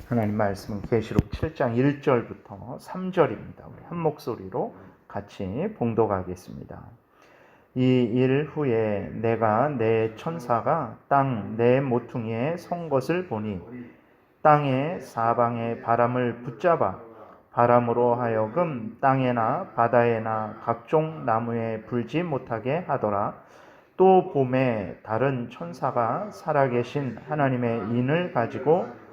하나님 말씀은 계시록 7장 1절부터 3절입니다. 우리 한 목소리로 같이 봉독하겠습니다. 이 일 후에 내가 내 천사가 땅 내 모퉁이에 선 것을 보니 땅의 사방의 바람을 붙잡아 바람으로 하여금 땅에나 바다에나 각종 나무에 불지 못하게 하더라. 또 봄에 다른 천사가 살아계신 하나님의 인을 가지고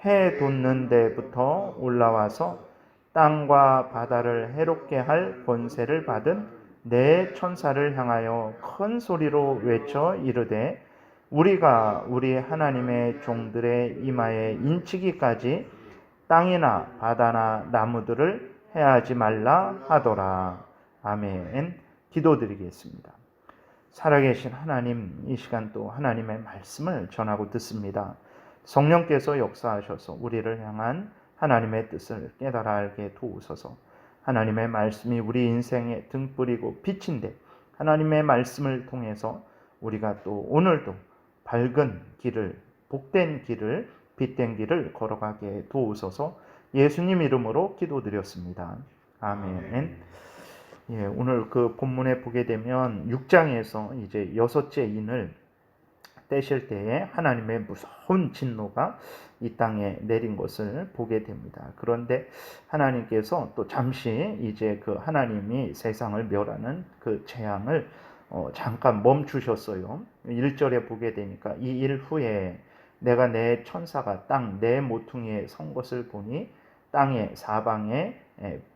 해 돋는 데부터 올라와서 땅과 바다를 해롭게 할 권세를 받은 네 천사를 향하여 큰 소리로 외쳐 이르되 우리가 우리 하나님의 종들의 이마에 인치기까지 땅이나 바다나 나무들을 해하지 말라 하더라. 아멘. 기도드리겠습니다. 살아계신 하나님, 이 시간 또 하나님의 말씀을 전하고 듣습니다. 성령께서 역사하셔서 우리를 향한 하나님의 뜻을 깨달아 알게 도우소서. 하나님의 말씀이 우리 인생의 등불이고 빛인데 하나님의 말씀을 통해서 우리가 또 오늘도 밝은 길을, 복된 길을, 빛된 길을 걸어가게 도우소서. 예수님 이름으로 기도드렸습니다. 아멘. 예, 오늘 그 본문에 보게 되면 6장에서 이제 여섯째 인을 떼실 때에 하나님의 무서운 진노가 이 땅에 내린 것을 보게 됩니다. 그런데 하나님께서 또 잠시 이제 그 하나님이 세상을 멸하는 그 재앙을 잠깐 멈추셨어요. 1절에 보게 되니까 이 일 후에 내가 내 천사가 땅 내 모퉁이에 선 것을 보니 땅의 사방에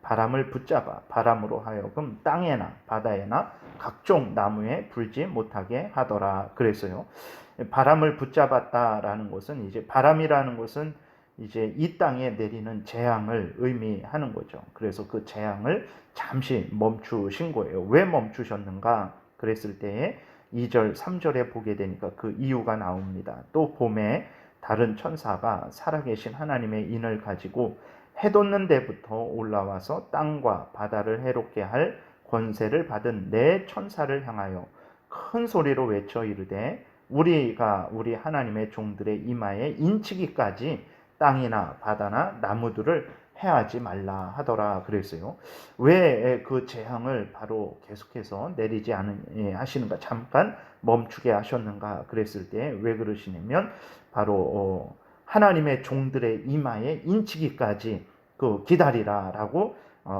바람을 붙잡아 바람으로 하여금 땅에나 바다에나 각종 나무에 불지 못하게 하더라 그랬어요. 바람을 붙잡았다라는 것은 이제 바람이라는 것은 이제 이 땅에 내리는 재앙을 의미하는 거죠. 그래서 그 재앙을 잠시 멈추신 거예요. 왜 멈추셨는가? 그랬을 때에 2절, 3절에 보게 되니까 그 이유가 나옵니다. 또 봄에 다른 천사가 살아계신 하나님의 인을 가지고 해 돋는 데부터 올라와서 땅과 바다를 해롭게 할 권세를 받은 네 천사를 향하여 큰 소리로 외쳐 이르되 우리가 우리 하나님의 종들의 이마에 인치기까지 땅이나 바다나 나무들을 해하지 말라 하더라 그랬어요. 왜 그 재앙을 바로 계속해서 내리지 하시는가, 잠깐 멈추게 하셨는가 그랬을 때 왜 그러시냐면 바로 하나님의 종들의 이마에 인치기까지 그 기다리라라고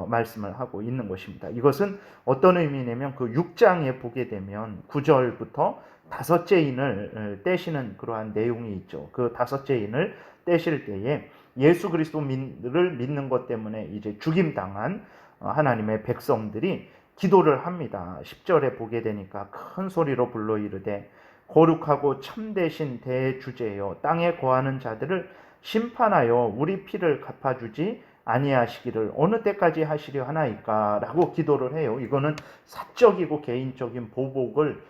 말씀을 하고 있는 것입니다. 이것은 어떤 의미냐면 그 6장에 보게 되면 9절부터 다섯째 인을 떼시는 그러한 내용이 있죠. 그 다섯째 인을 떼실 때에 예수 그리스도를 믿는 것 때문에 이제 죽임당한 하나님의 백성들이 기도를 합니다. 10절에 보게 되니까 큰 소리로 불러 이르되 거룩하고 참되신 대주제여 땅에 거하는 자들을 심판하여 우리 피를 갚아주지 아니하시기를 어느 때까지 하시려 하나이까 라고 기도를 해요. 이거는 사적이고 개인적인 보복을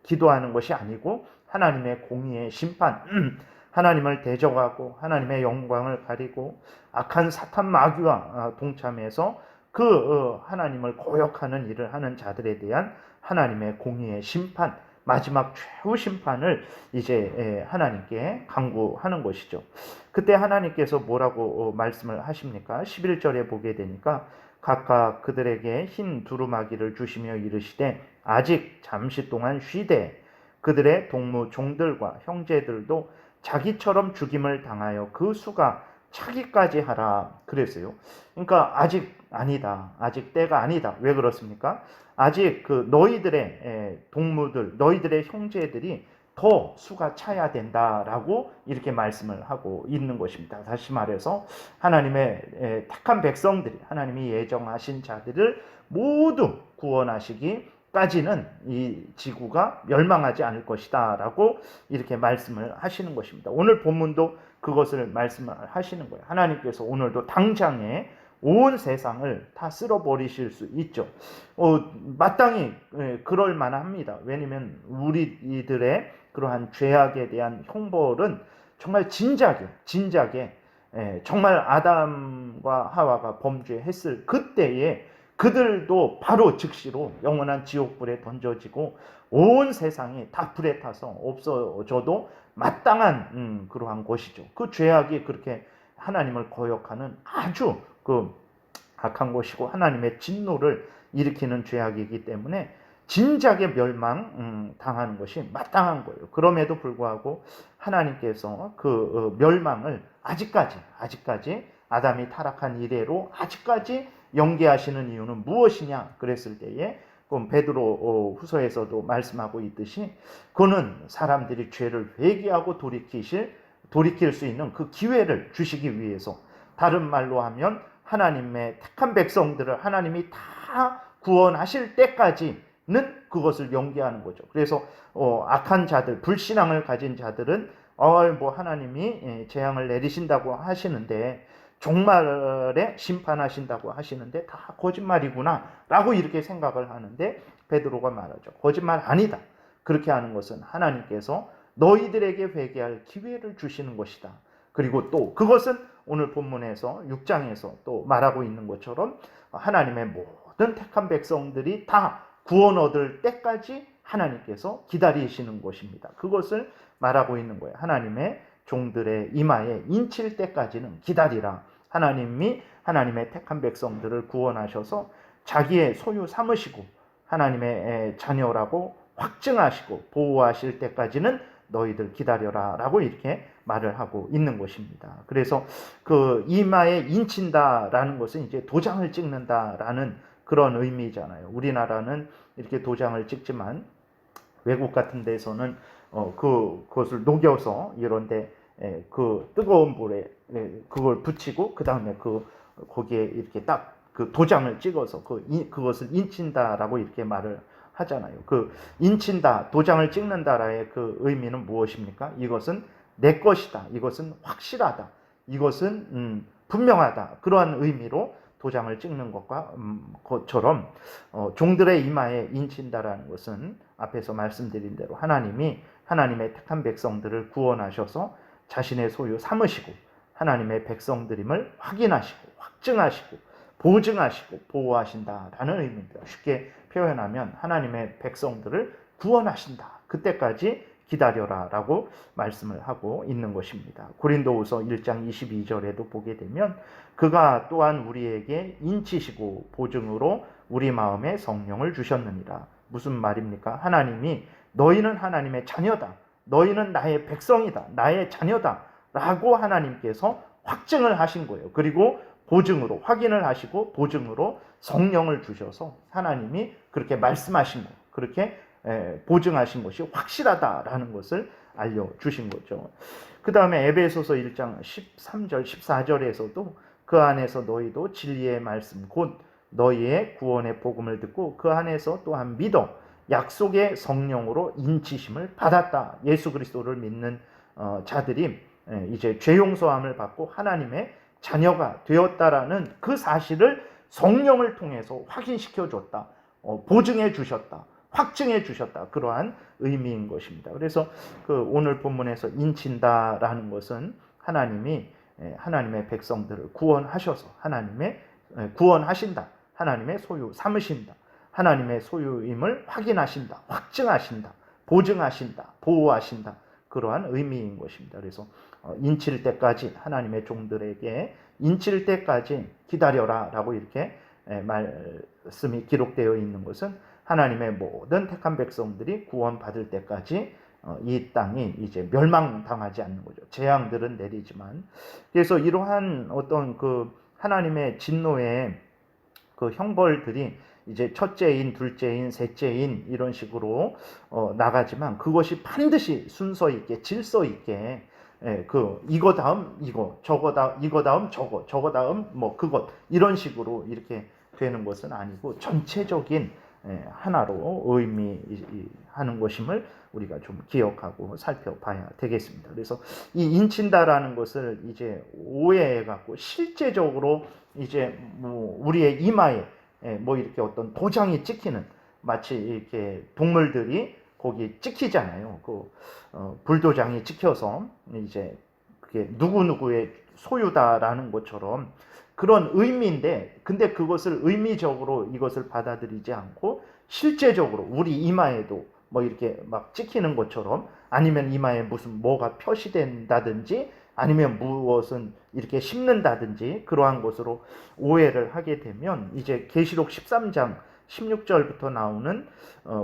기도하는 것이 아니고 하나님의 공의의 심판, 하나님을 대적하고 하나님의 영광을 가리고 악한 사탄 마귀와 동참해서 그 하나님을 거역하는 일을 하는 자들에 대한 하나님의 공의의 심판, 마지막 최후 심판을 이제 하나님께 강구하는 것이죠. 그때 하나님께서 뭐라고 말씀을 하십니까? 11절에 보게 되니까 각각 그들에게 흰 두루마기를 주시며 이르시되 아직 잠시 동안 쉬되 그들의 동무 종들과 형제들도 자기처럼 죽임을 당하여 그 수가 차기까지 하라 그랬어요. 그러니까 아직 아니다. 아직 때가 아니다. 왜 그렇습니까? 아직 그 너희들의 동무들, 너희들의 형제들이 더 수가 차야 된다라고 이렇게 말씀을 하고 있는 것입니다. 다시 말해서 하나님의 택한 백성들이, 하나님이 예정하신 자들을 모두 구원하시기까지는 이 지구가 멸망하지 않을 것이다 라고 이렇게 말씀을 하시는 것입니다. 오늘 본문도 그것을 말씀을 하시는 거예요. 하나님께서 오늘도 당장에 온 세상을 다 쓸어버리실 수 있죠. 마땅히 그럴 만합니다. 왜냐하면 우리들의 그러한 죄악에 대한 형벌은 정말 진작에 정말 아담과 하와가 범죄했을 그때에 그들도 바로 즉시로 영원한 지옥불에 던져지고 온 세상이 다 불에 타서 없어져도 마땅한 그러한 것이죠. 그 죄악이 그렇게 하나님을 거역하는 아주 그 악한 것이고 하나님의 진노를 일으키는 죄악이기 때문에 진작에 멸망 당하는 것이 마땅한 거예요. 그럼에도 불구하고 하나님께서 그 멸망을 아직까지 아담이 타락한 이래로 아직까지 연기하시는 이유는 무엇이냐 그랬을 때에 베드로 후서에서도 말씀하고 있듯이 그는 사람들이 죄를 회개하고 돌이킬 수 있는 그 기회를 주시기 위해서, 다른 말로 하면 하나님의 택한 백성들을 하나님이 다 구원하실 때까지는 그것을 연기하는 거죠. 그래서 악한 자들, 불신앙을 가진 자들은 뭐 하나님이 재앙을 내리신다고 하시는데, 종말에 심판하신다고 하시는데 다 거짓말이구나 라고 이렇게 생각을 하는데, 베드로가 말하죠. 거짓말 아니다. 그렇게 하는 것은 하나님께서 너희들에게 회개할 기회를 주시는 것이다. 그리고 또 그것은 오늘 본문에서 6장에서 또 말하고 있는 것처럼 하나님의 모든 택한 백성들이 다 구원 얻을 때까지 하나님께서 기다리시는 것입니다. 그것을 말하고 있는 거예요. 하나님의 종들의 이마에 인칠 때까지는 기다리라. 하나님이 하나님의 택한 백성들을 구원하셔서 자기의 소유 삼으시고 하나님의 자녀라고 확증하시고 보호하실 때까지는 너희들 기다려라 라고 이렇게 말을 하고 있는 것입니다. 그래서 그 이마에 인친다라는 것은 이제 도장을 찍는다라는 그런 의미잖아요. 우리나라는 이렇게 도장을 찍지만 외국 같은 데서는 그것을 녹여서 이런데 그 뜨거운 불에 그걸 붙이고 그 다음에 거기에 이렇게 딱 그 도장을 찍어서 그것을 인친다라고 이렇게 말을 하잖아요. 그 인친다, 도장을 찍는다라의 그 의미는 무엇입니까? 이것은 내 것이다. 이것은 확실하다. 이것은 분명하다. 그러한 의미로 도장을 찍는 것처럼 종들의 이마에 인친다라는 것은 앞에서 말씀드린 대로 하나님이 하나님의 택한 백성들을 구원하셔서 자신의 소유 삼으시고 하나님의 백성들임을 확인하시고 확증하시고 보증하시고 보호하신다라는 의미입니다. 쉽게 표현하면 하나님의 백성들을 구원하신다. 그때까지 기다려라 라고 말씀을 하고 있는 것입니다. 고린도후서 1장 22절에도 보게 되면 그가 또한 우리에게 인치시고 보증으로 우리 마음에 성령을 주셨느니라. 무슨 말입니까? 하나님이 너희는 하나님의 자녀다. 너희는 나의 백성이다. 나의 자녀다. 라고 하나님께서 확증을 하신 거예요. 그리고 보증으로 확인을 하시고 보증으로 성령을 주셔서 하나님이 그렇게 말씀하신 거, 그렇게 보증하신 것이 확실하다라는 것을 알려주신 거죠. 그 다음에 에베소서 1장 13절 14절에서도 그 안에서 너희도 진리의 말씀 곧 너희의 구원의 복음을 듣고 그 안에서 또한 믿어 약속의 성령으로 인치심을 받았다. 예수 그리스도를 믿는 자들이 이제 죄 용서함을 받고 하나님의 자녀가 되었다라는 그 사실을 성령을 통해서 확인시켜 줬다. 보증해 주셨다. 확증해 주셨다. 그러한 의미인 것입니다. 그래서 그 오늘 본문에서 인친다라는 것은 하나님이 하나님의 백성들을 구원하셔서 구원하신다. 하나님의 소유 삼으신다. 하나님의 소유임을 확인하신다. 확증하신다. 보증하신다. 보호하신다. 그러한 의미인 것입니다. 그래서 인칠 때까지 하나님의 종들에게 인칠 때까지 기다려라 라고 이렇게 말씀이 기록되어 있는 것은 하나님의 모든 택한 백성들이 구원받을 때까지 이 땅이 이제 멸망당하지 않는 거죠. 재앙들은 내리지만. 그래서 이러한 어떤 그 하나님의 진노의 그 형벌들이 이제 첫째인, 둘째인, 셋째인 이런 식으로 나가지만 그것이 반드시 순서 있게 질서 있게 이거 다음 이거, 이거 다음 저거 다음 뭐 그것 이런 식으로 이렇게 되는 것은 아니고 전체적인 하나로 의미하는 것임을 우리가 좀 기억하고 살펴봐야 되겠습니다. 그래서 이 인친다라는 것을 이제 오해해 갖고 실제적으로 이제 뭐 우리의 이마에 뭐 이렇게 어떤 도장이 찍히는, 마치 이렇게 동물들이 거기 찍히잖아요. 불도장이 찍혀서 이제 그게 누구누구의 소유다라는 것처럼 그런 의미인데, 근데 그것을 의미적으로 이것을 받아들이지 않고 실제적으로 우리 이마에도 뭐 이렇게 막 찍히는 것처럼 아니면 이마에 무슨 뭐가 표시된다든지 아니면 무엇은 이렇게 씹는다든지 그러한 것으로 오해를 하게 되면 이제 계시록 13장 16절부터 나오는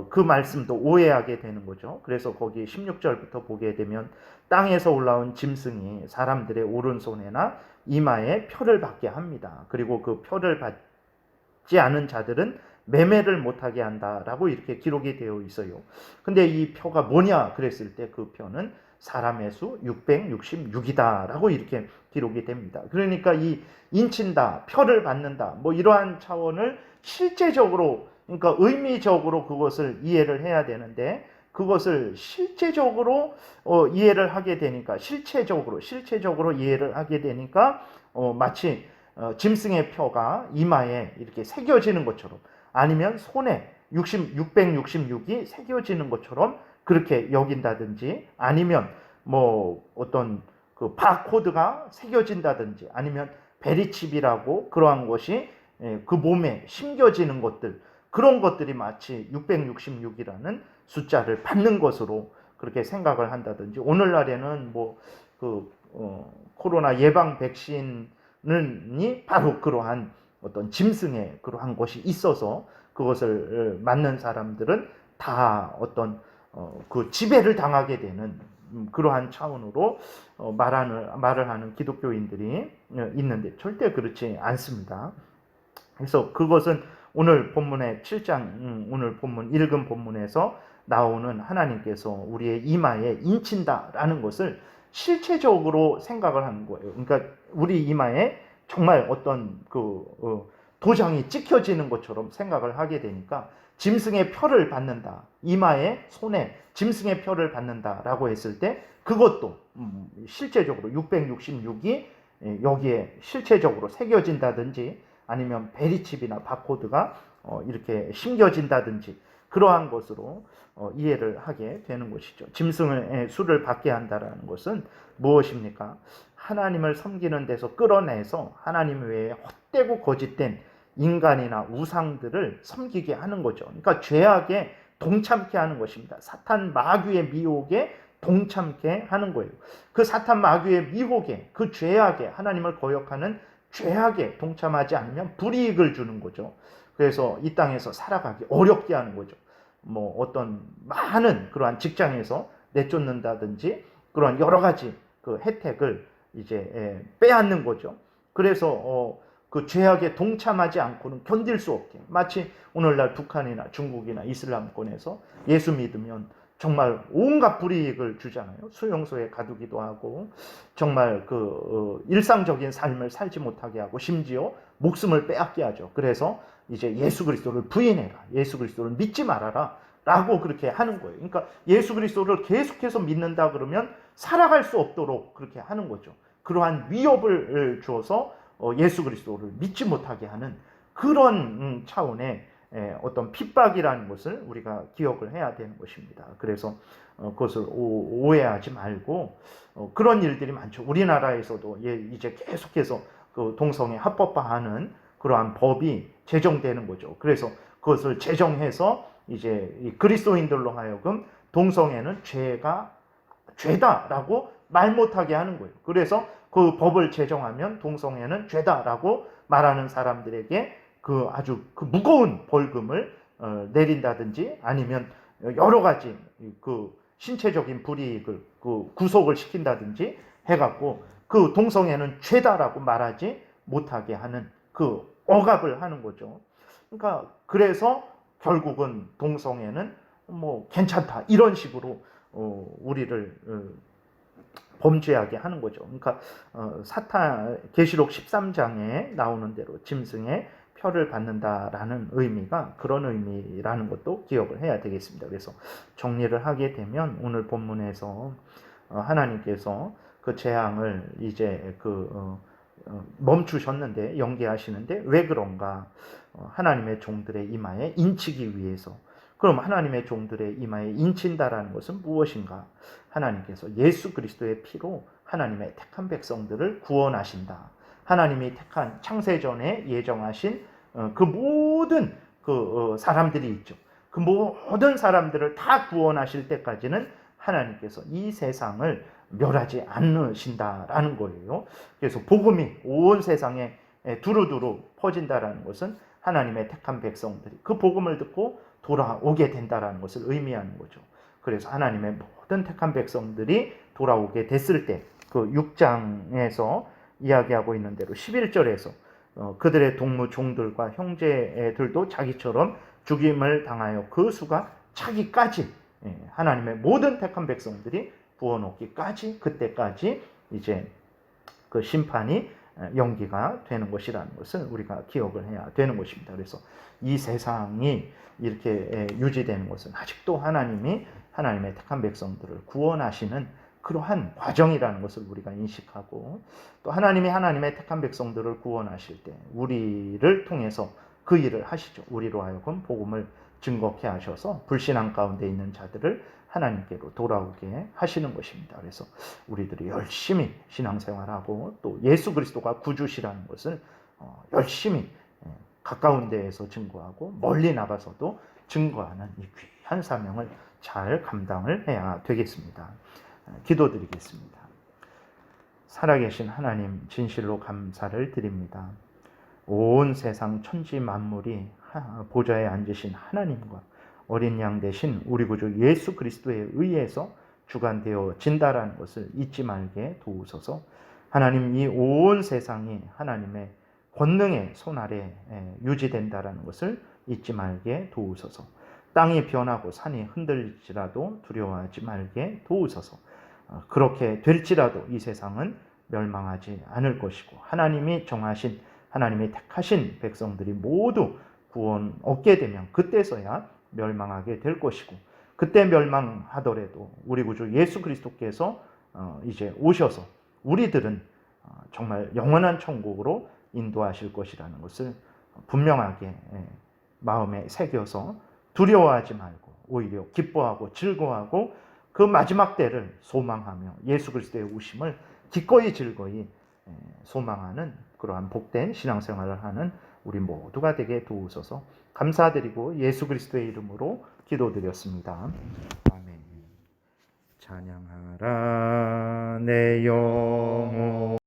그 말씀도 오해하게 되는 거죠. 그래서 거기 16절부터 보게 되면 땅에서 올라온 짐승이 사람들의 오른손에나 이마에 표를 받게 합니다. 그리고 그 표를 받지 않은 자들은 매매를 못하게 한다라고 이렇게 기록이 되어 있어요. 근데 이 표가 뭐냐 그랬을 때 그 표는 사람의 수 666이다라고 이렇게 기록이 됩니다. 그러니까 이 인친다, 표를 받는다, 뭐 이러한 차원을 실제적으로, 그러니까 의미적으로 그것을 이해를 해야 되는데 그것을 실제적으로 이해를 하게 되니까 실체적으로 이해를 하게 되니까 마치 짐승의 표가 이마에 이렇게 새겨지는 것처럼 아니면 손에 666이 새겨지는 것처럼 그렇게 여긴다든지 아니면 뭐 어떤 그 바코드가 새겨진다든지 아니면 베리칩이라고 그러한 것이 그 몸에 심겨지는 것들, 그런 것들이 마치 666이라는 숫자를 받는 것으로 그렇게 생각을 한다든지, 오늘날에는 뭐 그 코로나 예방 백신이 바로 그러한 어떤 짐승의 그러한 것이 있어서 그것을 맞는 사람들은 다 어떤 그 지배를 당하게 되는 그러한 차원으로 말을 하는 기독교인들이 있는데 절대 그렇지 않습니다. 그래서 그것은 오늘 본문의 7장 오늘 본문 읽은 본문에서 나오는 하나님께서 우리의 이마에 인친다라는 것을 실체적으로 생각을 하는 거예요. 그러니까 우리 이마에 정말 어떤 도장이 찍혀지는 것처럼 생각을 하게 되니까 짐승의 표를 받는다, 이마에 손에 짐승의 표를 받는다라고 했을 때 그것도 실제적으로 666이 여기에 실체적으로 새겨진다든지 아니면 베리칩이나 바코드가 이렇게 심겨진다든지 그러한 것으로 이해를 하게 되는 것이죠. 짐승의 수를 받게 한다는 것은 무엇입니까? 하나님을 섬기는 데서 끌어내서 하나님 외에 헛되고 거짓된 인간이나 우상들을 섬기게 하는 거죠. 그러니까 죄악에 동참케 하는 것입니다. 사탄 마귀의 미혹에 동참케 하는 거예요. 그 사탄 마귀의 미혹에, 그 죄악에, 하나님을 거역하는 죄악에 동참하지 않으면 불이익을 주는 거죠. 그래서 이 땅에서 살아가기 어렵게 하는 거죠. 뭐 어떤 많은 그러한 직장에서 내쫓는다든지 그런 여러 가지 그 혜택을 이제 빼앗는 거죠. 그래서 그 죄악에 동참하지 않고는 견딜 수 없게, 마치 오늘날 북한이나 중국이나 이슬람권에서 예수 믿으면 정말 온갖 불이익을 주잖아요. 수용소에 가두기도 하고 정말 일상적인 삶을 살지 못하게 하고 심지어 목숨을 빼앗게 하죠. 그래서 이제 예수 그리스도를 부인해라, 예수 그리스도를 믿지 말아라 라고 그렇게 하는 거예요. 그러니까 예수 그리스도를 계속해서 믿는다 그러면 살아갈 수 없도록 그렇게 하는 거죠. 그러한 위협을 주어서 예수 그리스도를 믿지 못하게 하는 그런 차원의 어떤 핍박이라는 것을 우리가 기억을 해야 되는 것입니다. 그래서 그것을 오해하지 말고 그런 일들이 많죠. 우리나라에서도 이제 계속해서 그 동성애 합법화하는 그러한 법이 제정되는 거죠. 그래서 그것을 제정해서 이제 그리스도인들로 하여금 동성애는 죄다라고 말 못하게 하는 거예요. 그래서 그 법을 제정하면 동성애는 죄다라고 말하는 사람들에게 아주 무거운 벌금을 내린다든지 아니면 여러 가지 신체적인 불이익을 구속을 시킨다든지 해갖고 그 동성애는 죄다라고 말하지 못하게 하는 억압을 하는 거죠. 그러니까 그래서 결국은 동성애는 뭐 괜찮다 이런 식으로 우리를 범죄하게 하는 거죠. 그러니까 계시록 13장에 나오는 대로 짐승의 표를 받는다라는 의미가 그런 의미라는 것도 기억을 해야 되겠습니다. 그래서 정리를 하게 되면 오늘 본문에서 하나님께서 그 재앙을 이제 멈추셨는데, 연기하시는데 왜 그런가? 하나님의 종들의 이마에 인치기 위해서. 그럼 하나님의 종들의 이마에 인친다라는 것은 무엇인가? 하나님께서 예수 그리스도의 피로 하나님의 택한 백성들을 구원하신다. 하나님이 택한 창세전에 예정하신 그 모든 사람들이 있죠. 그 모든 사람들을 다 구원하실 때까지는 하나님께서 이 세상을 멸하지 않으신다라는 거예요. 그래서 복음이 온 세상에 두루두루 퍼진다라는 것은 하나님의 택한 백성들이 그 복음을 듣고 돌아오게 된다라는 것을 의미하는 거죠. 그래서 하나님의 모든 택한 백성들이 돌아오게 됐을 때 그 6장에서 이야기하고 있는 대로 11절에서 그들의 동무 종들과 형제들도 자기처럼 죽임을 당하여 그 수가 차기까지 하나님의 모든 택한 백성들이 구원 얻기까지 그때까지 이제 그 심판이 연기가 되는 것이라는 것을 우리가 기억을 해야 되는 것입니다. 그래서 이 세상이 이렇게 유지되는 것은 아직도 하나님이 하나님의 택한 백성들을 구원하시는 그러한 과정이라는 것을 우리가 인식하고 또 하나님이 하나님의 택한 백성들을 구원하실 때 우리를 통해서 그 일을 하시죠. 우리로 하여금 복음을 증거케 하셔서 불신앙 가운데 있는 자들을 하나님께로 돌아오게 하시는 것입니다. 그래서 우리들이 열심히 신앙생활하고 또 예수 그리스도가 구주시라는 것을 열심히 가까운 데에서 증거하고 멀리 나가서도 증거하는 이 귀한 사명을 잘 감당을 해야 되겠습니다. 기도드리겠습니다. 살아계신 하나님 진실로 감사를 드립니다. 온 세상 천지 만물이 보좌에 앉으신 하나님과 어린 양 되신 우리 구주 예수 그리스도에 의해서 주관되어진다라는 것을 잊지 말게 도우소서. 하나님 이 온 세상이 하나님의 권능의 손 아래 유지된다라는 것을 잊지 말게 도우소서. 땅이 변하고 산이 흔들릴지라도 두려워하지 말게 도우소서. 그렇게 될지라도 이 세상은 멸망하지 않을 것이고 하나님이 정하신 하나님이 택하신 백성들이 모두 구원 얻게 되면 그때서야 멸망하게 될 것이고 그때 멸망하더라도 우리 구주 예수 그리스도께서 이제 오셔서 우리들은 정말 영원한 천국으로 인도하실 것이라는 것을 분명하게 마음에 새겨서 두려워하지 말고 오히려 기뻐하고 즐거워하고 그 마지막 때를 소망하며 예수 그리스도의 오심을 기꺼이 즐거이 소망하는 그러한 복된 신앙생활을 하는 우리 모두가 되게 도우소서. 감사드리고 예수 그리스도의 이름으로 기도드렸습니다. 아멘. 찬양하라 내 영혼